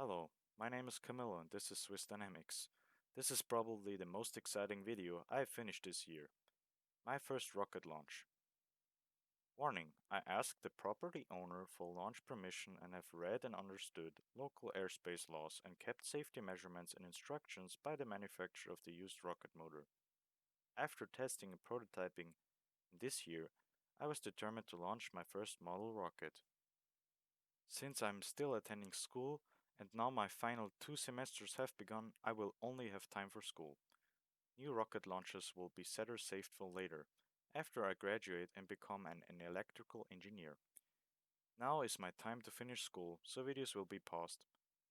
Hello, my name is Camilo and this is Swiss Dynamics. This is probably the most exciting video I have finished this year. My first rocket launch. Warning, I asked the property owner for launch permission and have read and understood local airspace laws and kept safety measurements and instructions by the manufacturer of the used rocket motor. After testing and prototyping this year, I was determined to launch my first model rocket. Since I'm still attending school and now my final 2 semesters have begun, I will only have time for school. New rocket launches will be better saved for later, after I graduate and become an electrical engineer. Now is my time to finish school, so videos will be paused.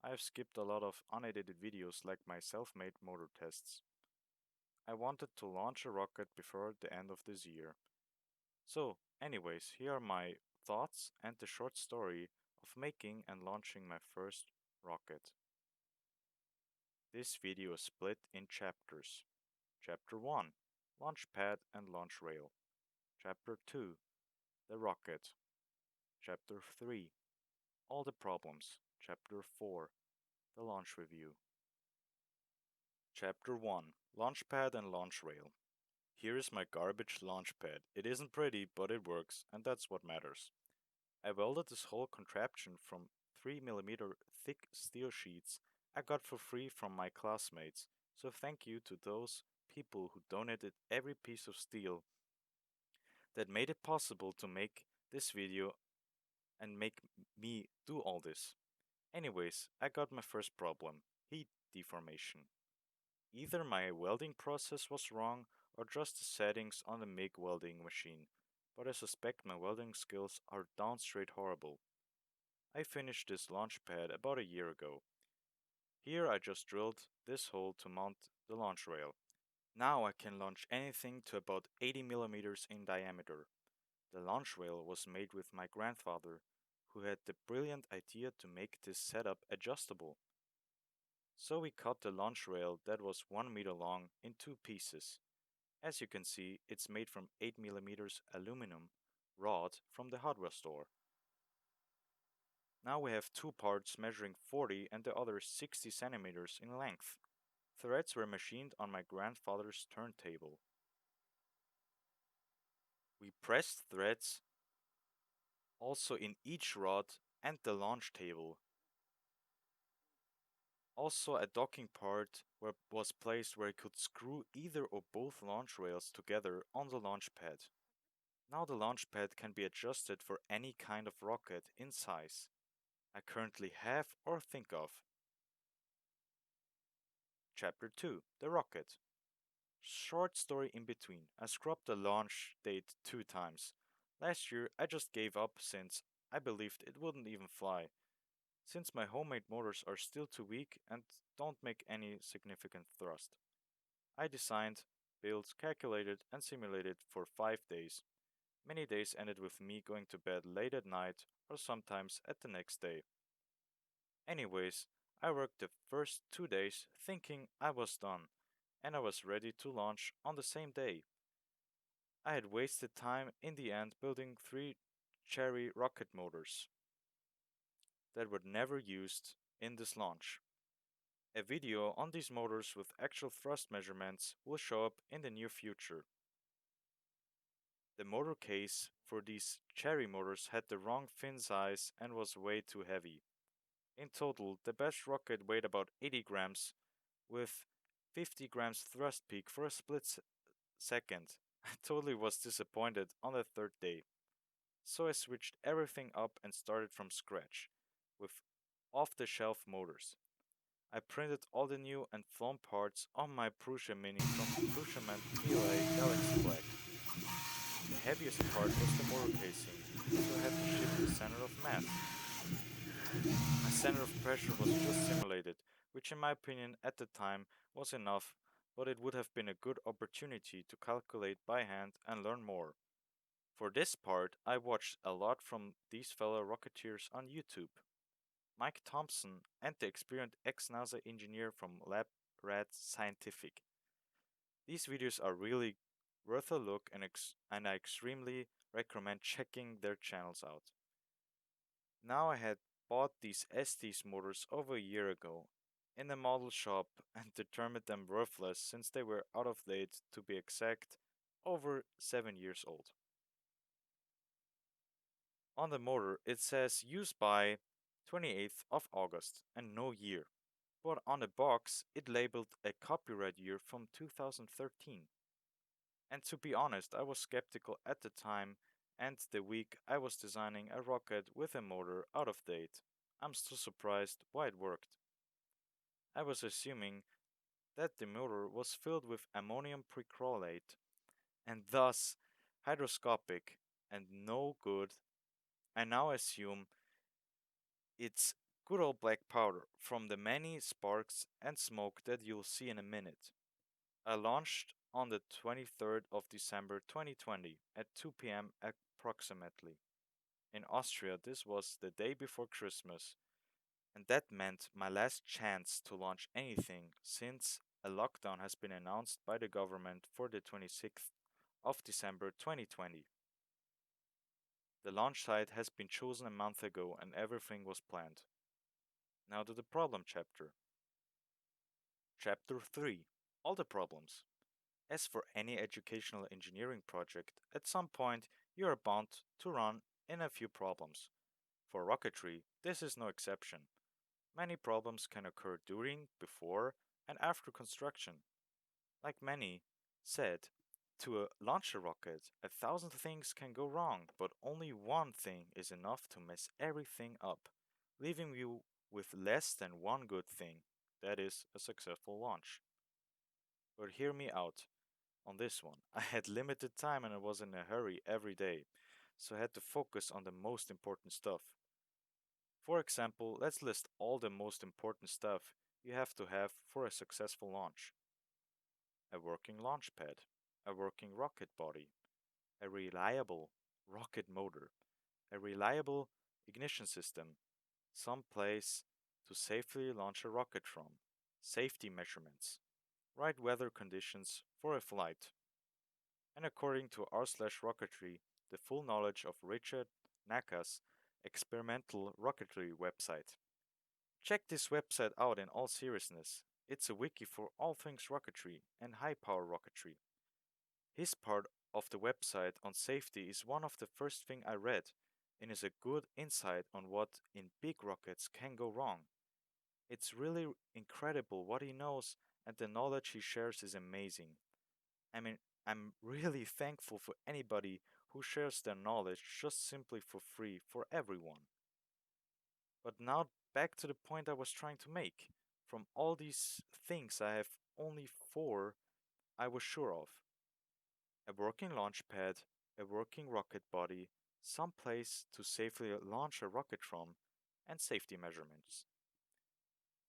I have skipped a lot of unedited videos like my self-made motor tests. I wanted to launch a rocket before the end of this year. So, anyways, here are my thoughts and the short story of making and launching my first rocket. This video is split in chapters. Chapter 1, Launchpad and Launchrail. Chapter 2, The Rocket. Chapter 3, All the Problems. Chapter 4, The Launch Review. Chapter 1, Launchpad and Launchrail. Here is my garbage launchpad. It isn't pretty, but it works, and that's what matters. I welded this whole contraption from 3mm thick steel sheets I got for free from my classmates, so thank you to those people who donated every piece of steel that made it possible to make this video and make me do all this. Anyways, I got my first problem, heat deformation. Either my welding process was wrong or just the settings on the MIG welding machine, but I suspect my welding skills are down straight horrible. I finished this launch pad about a year ago. Here I just drilled this hole to mount the launch rail. Now I can launch anything to about 80mm in diameter. The launch rail was made with my grandfather, who had the brilliant idea to make this setup adjustable. So we cut the launch rail that was 1 meter long in two pieces. As you can see, it's made from 8mm aluminum rod from the hardware store. Now we have two parts measuring 40 and the other 60 centimeters in length. Threads were machined on my grandfather's turntable. We pressed threads also in each rod and the launch table. Also a docking part was placed where I could screw either or both launch rails together on the launch pad. Now the launch pad can be adjusted for any kind of rocket in size I currently have or think of. Chapter 2, The Rocket. Short story in between. I scrubbed the launch date 2 times. Last year I just gave up since I believed it wouldn't even fly. Since my homemade motors are still too weak and don't make any significant thrust. I designed, built, calculated, and simulated for 5 days. Many days ended with me going to bed late at night or sometimes at the next day. Anyways, I worked the first 2 days thinking I was done, and I was ready to launch on the same day. I had wasted time in the end building 3 cherry rocket motors that were never used in this launch. A video on these motors with actual thrust measurements will show up in the near future. The motor case for these cherry motors had the wrong fin size and was way too heavy. In total, the best rocket weighed about 80 grams with 50 grams thrust peak for a split second. I totally was disappointed on the third day. So I switched everything up and started from scratch with off-the-shelf motors. I printed all the new and flown parts on my Prusa Mini from Prusa PLA Galaxy Black. The heaviest part was the motor casing, so I had to shift the center of mass. My center of pressure was just simulated, which in my opinion at the time was enough, but it would have been a good opportunity to calculate by hand and learn more. For this part, I watched a lot from these fellow rocketeers on YouTube. Mike Thompson and the experienced ex-NASA engineer from Lab Rat Scientific. These videos are really worth a look and I extremely recommend checking their channels out. Now I had bought these ST's motors over a year ago in a model shop and determined them worthless since they were out of date, to be exact, over 7 years old. On the motor it says used by 28th of August and no year, but on the box it labeled a copyright year from 2013. And to be honest, I was skeptical at the time and the week I was designing a rocket with a motor out of date. I'm still surprised why it worked. I was assuming that the motor was filled with ammonium perchlorate and thus hygroscopic and no good. I now assume it's good old black powder from the many sparks and smoke that you'll see in a minute. I launched on the 23rd of December 2020 at 2 p.m. approximately. In Austria, this was the day before Christmas, and that meant my last chance to launch anything since a lockdown has been announced by the government for the 26th of December 2020. The launch site has been chosen a month ago and everything was planned. Now to the problem chapter. Chapter 3. All the problems. As for any educational engineering project, at some point you are bound to run in a few problems. For rocketry, this is no exception. Many problems can occur during, before, and after construction. Like many said, to launch a rocket, 1,000 things can go wrong, but only one thing is enough to mess everything up, leaving you with less than one good thing, that is, a successful launch. But hear me out on this one. I had limited time and I was in a hurry every day, so I had to focus on the most important stuff. For example, let's list all the most important stuff you have to have for a successful launch: a working launch pad, a working rocket body, a reliable rocket motor, a reliable ignition system, some place to safely launch a rocket from, safety measurements, right weather conditions for a flight, and according to r/rocketry, the full knowledge of Richard Naka's experimental rocketry website. Check this website out in all seriousness. It's a wiki for all things rocketry and high power rocketry. His part of the website on safety is one of the first thing I read and is a good insight on what in big rockets can go wrong. It's really incredible what he knows and the knowledge he shares is amazing. I mean, I'm really thankful for anybody who shares their knowledge just simply for free for everyone. But now back to the point I was trying to make. From all these things, I have only four I was sure of: a working launch pad, a working rocket body, some place to safely launch a rocket from, and safety measurements.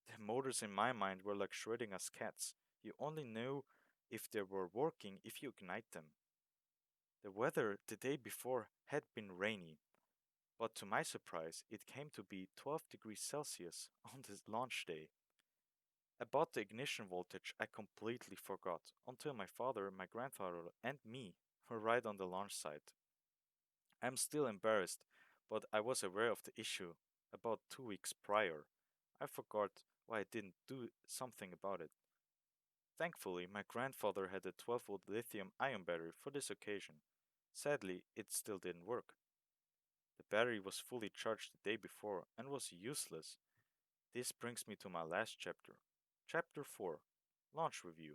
The motors in my mind were like Schrödinger's cats. You only knew if they were working if you ignite them. The weather the day before had been rainy, but to my surprise, it came to be 12 degrees Celsius on the launch day. About the ignition voltage, I completely forgot until my father, my grandfather, and me were right on the launch site. I'm still embarrassed, but I was aware of the issue about 2 weeks prior. I forgot why I didn't do something about it. Thankfully, my grandfather had a 12-volt lithium ion battery for this occasion. Sadly, it still didn't work. The battery was fully charged the day before and was useless. This brings me to my last chapter. Chapter 4: Launch Review.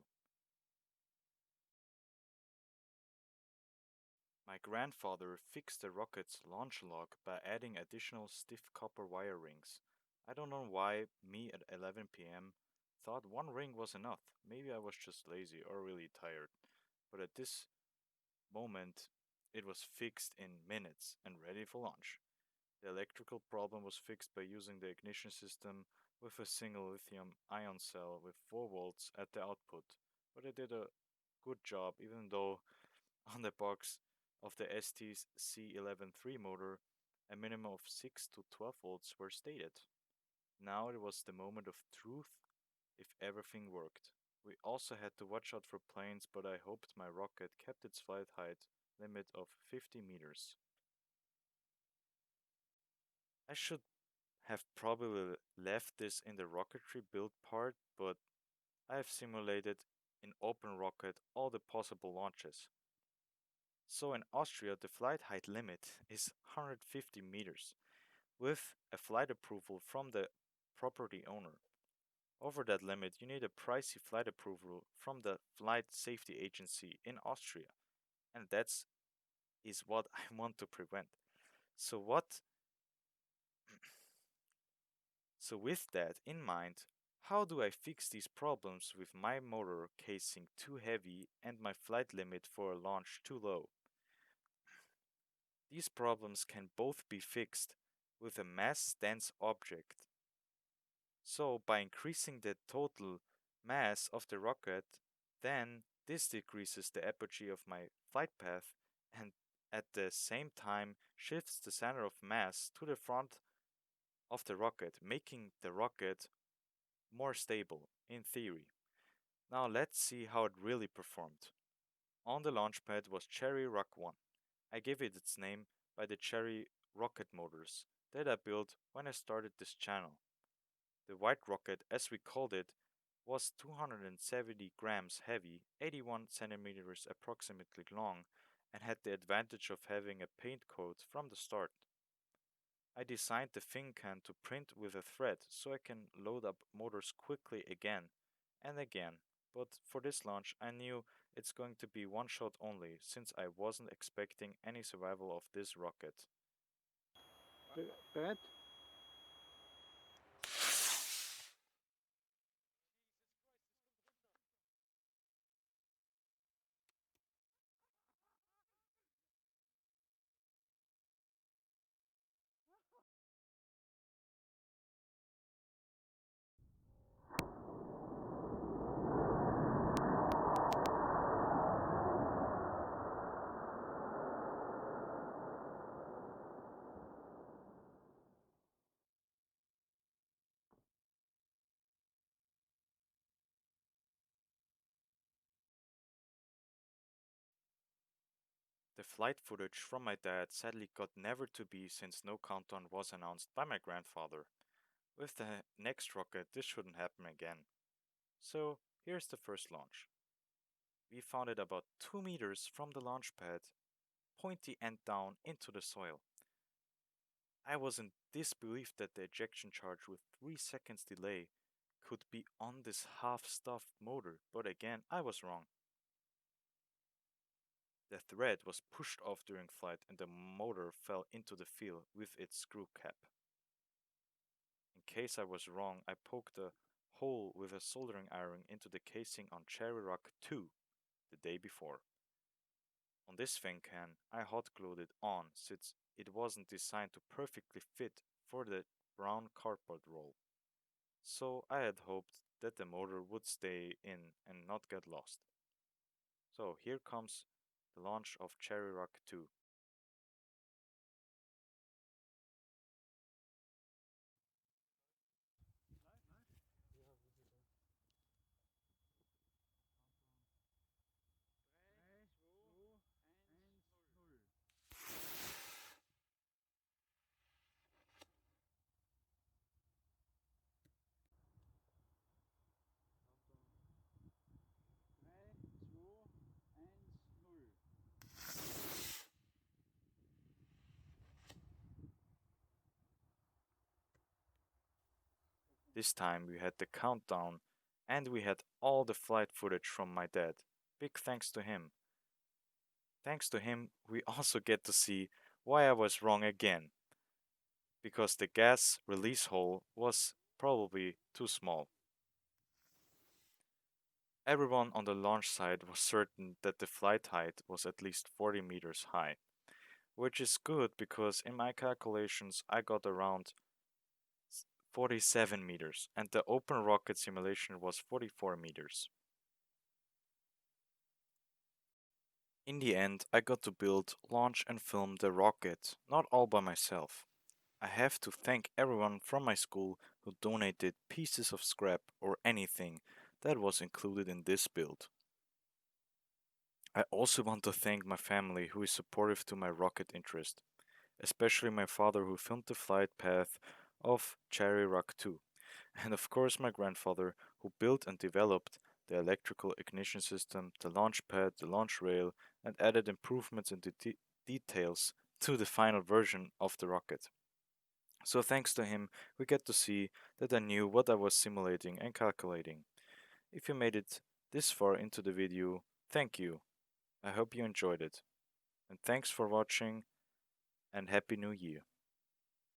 My grandfather fixed the rocket's launch log by adding additional stiff copper wire rings. I don't know why me at 11 p.m. thought one ring was enough. Maybe I was just lazy or really tired. But at this moment, it was fixed in minutes and ready for launch. The electrical problem was fixed by using the ignition system with a single lithium ion cell with 4 volts at the output. But it did a good job, even though on the box of the ST's C11-3 motor, a minimum of 6 to 12 volts were stated. Now it was the moment of truth if everything worked. We also had to watch out for planes, but I hoped my rocket kept its flight height limit of 50 meters. I should have probably left this in the rocketry build part, but I have simulated in OpenRocket all the possible launches. So in Austria, the flight height limit is 150 meters, with a flight approval from the property owner. Over that limit, you need a pricey flight approval from the Flight Safety Agency in Austria, and that's is what I want to prevent. So what so with that in mind, how do I fix these problems with my motor casing too heavy and my flight limit for a launch too low? These problems can both be fixed with a mass dense object. So by increasing the total mass of the rocket, then this decreases the apogee of my flight path and at the same time shifts the center of mass to the front of the rocket, making the rocket more stable in theory. Now let's see how it really performed. On the launchpad was Cherry Rak1. I gave it its name by the Cherry rocket motors that I built when I started this channel. The white rocket, as we called it, was 270 grams heavy, 81 centimeters approximately long, and had the advantage of having a paint coat from the start. I designed the fin can to print with a thread so I can load up motors quickly again and again, but for this launch I knew it's going to be one shot only since I wasn't expecting any survival of this rocket. Bereit? The flight footage from my dad sadly got never to be since no countdown was announced by my grandfather. With the next rocket, this shouldn't happen again. So, here's the first launch. We found it about 2 meters from the launch pad, pointy end down into the soil. I was in disbelief that the ejection charge with 3 seconds delay could be on this half-stuffed motor, but again, I was wrong. The thread was pushed off during flight and the motor fell into the field with its screw cap. In case I was wrong, I poked a hole with a soldering iron into the casing on Cherry Rock 2 the day before. On this fin can, I hot glued it on since it wasn't designed to perfectly fit for the brown cardboard roll. So I had hoped that the motor would stay in and not get lost. So here comes the launch of Cherry Rock 2. This time we had the countdown and we had all the flight footage from my dad. Big thanks to him. Thanks to him, we also get to see why I was wrong again, because the gas release hole was probably too small. Everyone on the launch site was certain that the flight height was at least 40 meters high, which is good because in my calculations I got around 47 meters and the open rocket simulation was 44 meters. In the end, I got to build, launch, and film the rocket, not all by myself. I have to thank everyone from my school who donated pieces of scrap or anything that was included in this build. I also want to thank my family who is supportive to my rocket interest, especially my father who filmed the flight path of Cherry Rock 2, and of course my grandfather, who built and developed the electrical ignition system, the launchpad, the launch rail, and added improvements and details to the final version of the rocket. So thanks to him, we get to see that I knew what I was simulating and calculating. If you made it this far into the video, thank you. I hope you enjoyed it. And thanks for watching and Happy New Year.